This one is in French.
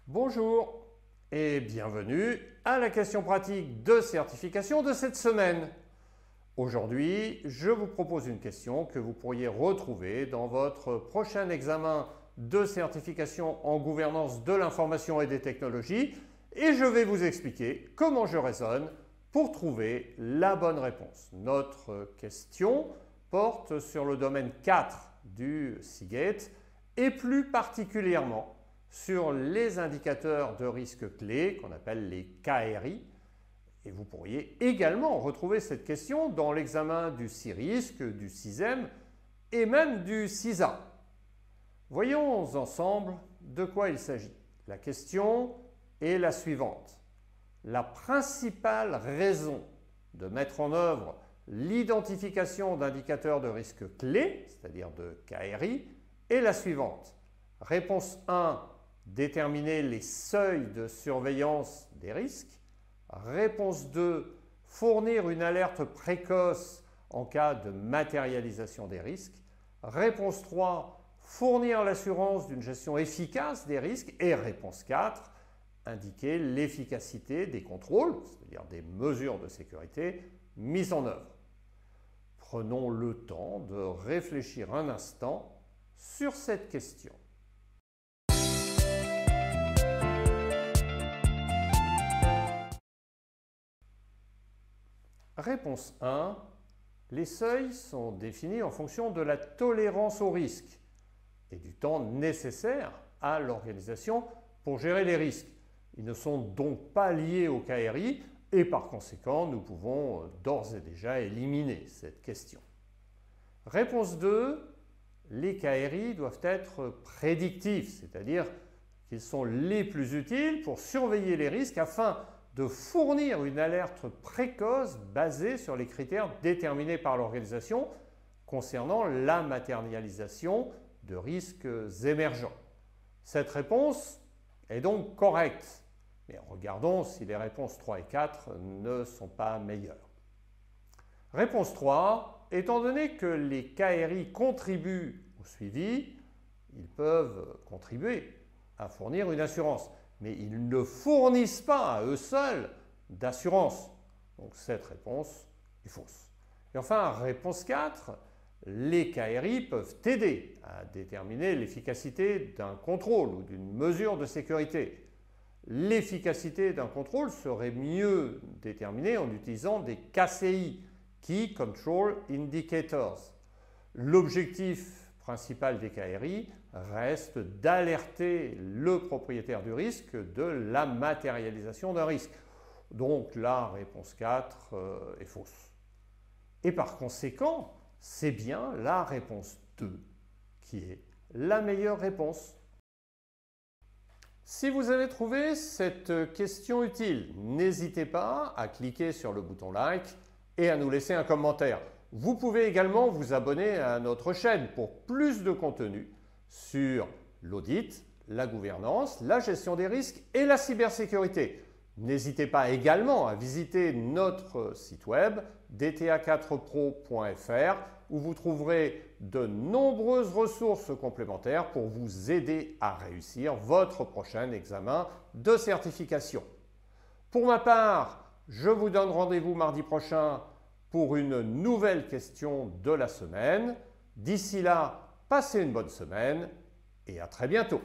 Bonjour et bienvenue à la question pratique de certification de cette semaine. Aujourd'hui, je vous propose une question que vous pourriez retrouver dans votre prochain examen de certification en gouvernance de l'information et des technologies et je vais vous expliquer comment je raisonne pour trouver la bonne réponse. Notre question porte sur le domaine 4 du Seagate et plus particulièrement sur les indicateurs de risque clés qu'on appelle les KRI. Et vous pourriez également retrouver cette question dans l'examen du CIRISC, du CISEM et même du CISA. Voyons ensemble de quoi il s'agit. La question est la suivante. La principale raison de mettre en œuvre l'identification d'indicateurs de risque clés, c'est-à-dire de KRI, est la suivante. Réponse 1, déterminer les seuils de surveillance des risques. Réponse 2, fournir une alerte précoce en cas de matérialisation des risques. Réponse 3, fournir l'assurance d'une gestion efficace des risques. Et réponse 4, indiquer l'efficacité des contrôles, c'est-à-dire des mesures de sécurité mises en œuvre. Prenons le temps de réfléchir un instant sur cette question. Réponse 1. Les seuils sont définis en fonction de la tolérance au risque et du temps nécessaire à l'organisation pour gérer les risques. Ils ne sont donc pas liés au KRI et par conséquent, nous pouvons d'ores et déjà éliminer cette question. Réponse 2. Les KRI doivent être prédictifs, c'est-à-dire qu'ils sont les plus utiles pour surveiller les risques afin de fournir une alerte précoce basée sur les critères déterminés par l'organisation concernant la matérialisation de risques émergents. Cette réponse est donc correcte, mais regardons si les réponses 3 et 4 ne sont pas meilleures. Réponse 3, étant donné que les KRI contribuent au suivi, ils peuvent contribuer à fournir une assurance. Mais ils ne fournissent pas à eux seuls d'assurance. Donc cette réponse est fausse. Et enfin, réponse 4, les KRI peuvent aider à déterminer l'efficacité d'un contrôle ou d'une mesure de sécurité. L'efficacité d'un contrôle serait mieux déterminée en utilisant des KCI, Key Control Indicators. L'objectif principal des KRI reste d'alerter le propriétaire du risque de la matérialisation d'un risque. Donc la réponse 4 est fausse. Et par conséquent, c'est bien la réponse 2 qui est la meilleure réponse. Si vous avez trouvé cette question utile, n'hésitez pas à cliquer sur le bouton like et à nous laisser un commentaire. Vous pouvez également vous abonner à notre chaîne pour plus de contenu sur l'audit, la gouvernance, la gestion des risques et la cybersécurité. N'hésitez pas également à visiter notre site web dta4pro.fr où vous trouverez de nombreuses ressources complémentaires pour vous aider à réussir votre prochain examen de certification. Pour ma part, je vous donne rendez-vous mardi prochain pour une nouvelle question de la semaine. D'ici là, passez une bonne semaine et à très bientôt.